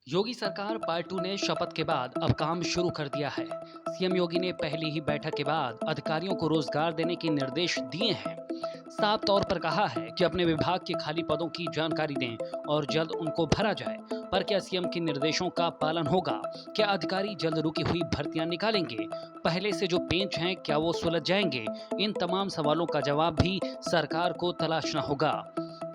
योगी सरकार पार्ट 2 ने शपथ के बाद अब काम शुरू कर दिया है। सीएम योगी ने पहली ही बैठक के बाद अधिकारियों को रोजगार देने के निर्देश दिए हैं। साफ तौर पर कहा है कि अपने विभाग के खाली पदों की जानकारी दें और जल्द उनको भरा जाए। पर क्या सीएम के निर्देशों का पालन होगा? क्या अधिकारी जल्द रुकी हुई भर्तियां निकालेंगे? पहले से जो पेंच हैं क्या वो सुलझ जाएंगे? इन तमाम सवालों का जवाब भी सरकार को तलाशना होगा।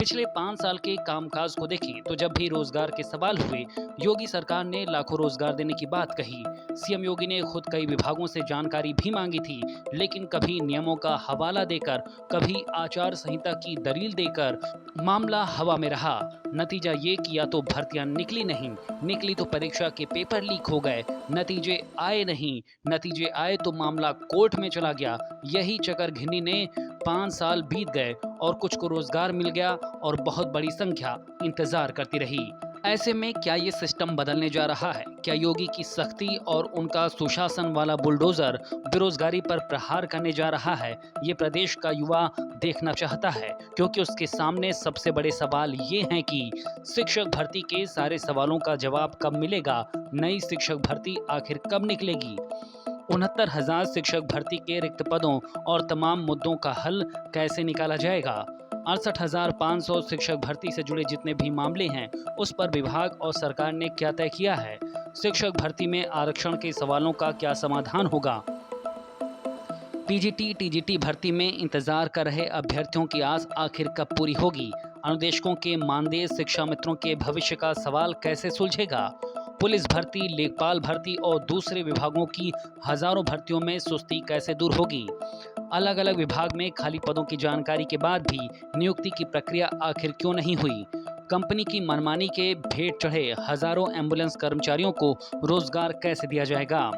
पिछले 5 साल के कामकाज को देखें तो जब भी रोजगार के सवाल हुए, योगी सरकार ने लाखों रोजगार देने की बात कही। सीएम योगी ने खुद कई विभागों से जानकारी भी मांगी थी, लेकिन कभी नियमों का हवाला देकर, कभी आचार संहिता की दलील देकर मामला हवा में रहा। नतीजा ये कि या तो भर्तियां निकली नहीं, निकली तो परीक्षा के पेपर लीक हो गए, नतीजे आए नहीं, नतीजे आए तो मामला कोर्ट में चला गया। यही चक्कर घिन्नी ने 5 साल बीत गए और कुछ को रोजगार मिल गया और बहुत बड़ी संख्या इंतजार करती रही। ऐसे में क्या ये सिस्टम बदलने जा रहा है? क्या योगी की सख्ती और उनका सुशासन वाला बुलडोजर बेरोजगारी पर प्रहार करने जा रहा है? ये प्रदेश का युवा देखना चाहता है, क्योंकि उसके सामने सबसे बड़े सवाल ये हैं कि शिक्षक भर्ती के सारे सवालों का जवाब कब मिलेगा? नई शिक्षक भर्ती आखिर कब निकलेगी? 69,000 शिक्षक भर्ती के रिक्त पदों और तमाम मुद्दों का हल कैसे निकाला जाएगा? 68,500 शिक्षक भर्ती से जुड़े जितने भी मामले हैं, उस पर विभाग और सरकार ने क्या तय किया है? शिक्षक भर्ती में आरक्षण के सवालों का क्या समाधान होगा? टीजीटी भर्ती में इंतजार कर रहे अभ्यर्थियों की आस आखिर कब पूरी होगी? अनुदेशकों के मानदेय शिक्षा मित्रों के भविष्य का सवाल कैसे सुलझेगा? पुलिस भर्ती, लेखपाल भर्ती और दूसरे विभागों की हजारों भर्तियों में सुस्ती कैसे दूर होगी? अलग अलग विभाग में खाली पदों की जानकारी के बाद भी नियुक्ति की प्रक्रिया आखिर क्यों नहीं हुई? कंपनी की मनमानी के भेंट चढ़े हजारों एम्बुलेंस कर्मचारियों को रोजगार कैसे दिया जाएगा?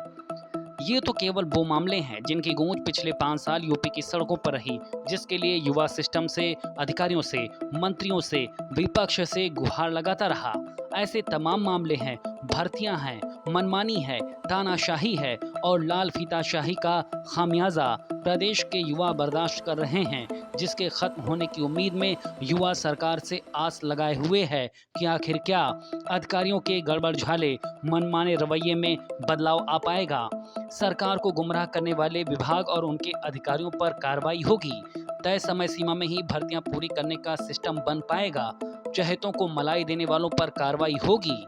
ये तो केवल वो मामले हैं जिनकी गूंज पिछले 5 साल यूपी की सड़कों पर रही, जिसके लिए युवा सिस्टम से, अधिकारियों से, मंत्रियों से, विपक्ष से गुहार लगाता रहा। ऐसे तमाम मामले हैं, भर्तियां हैं, मनमानी है, तानाशाही है और लाल फीताशाही का खामियाजा प्रदेश के युवा बर्दाश्त कर रहे हैं, जिसके खत्म होने की उम्मीद में युवा सरकार से आस लगाए हुए है कि आखिर क्या अधिकारियों के गड़बड़ झाले, मनमाने रवैये में बदलाव आ पाएगा? सरकार को गुमराह करने वाले विभाग और उनके अधिकारियों पर कार्रवाई होगी? तय समय सीमा में ही भर्तियां पूरी करने का सिस्टम बन पाएगा? चहेतों को मलाई देने वालों पर कार्रवाई होगी?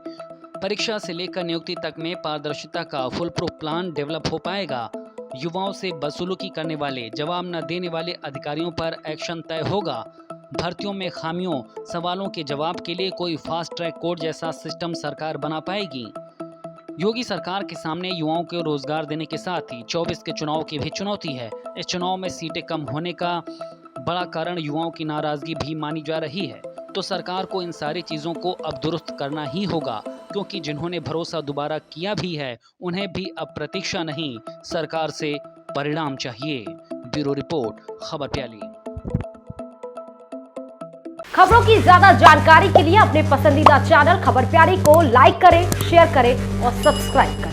परीक्षा से लेकर नियुक्ति तक में पारदर्शिता का फुल प्रूफ प्लान डेवलप हो पाएगा? युवाओं से बदसलूकी करने वाले, जवाब न देने वाले अधिकारियों पर एक्शन तय होगा? भर्तियों में खामियों, सवालों के जवाब के लिए कोई फास्ट ट्रैक कोर्ट जैसा सिस्टम सरकार बना पाएगी? योगी सरकार के सामने युवाओं को रोजगार देने के साथ ही 24 के चुनाव की भी चुनौती है। इस चुनाव में सीटें कम होने का बड़ा कारण युवाओं की नाराजगी भी मानी जा रही है। तो सरकार को इन सारी चीजों को अब दुरुस्त करना ही होगा, क्योंकि जिन्होंने भरोसा दोबारा किया भी है, उन्हें भी अब प्रतीक्षा नहीं, सरकार से परिणाम चाहिए। ब्यूरो रिपोर्ट, खबर प्याली। खबरों की ज्यादा जानकारी के लिए अपने पसंदीदा चैनल खबर प्यारी को लाइक करें, शेयर करें और सब्सक्राइब करें।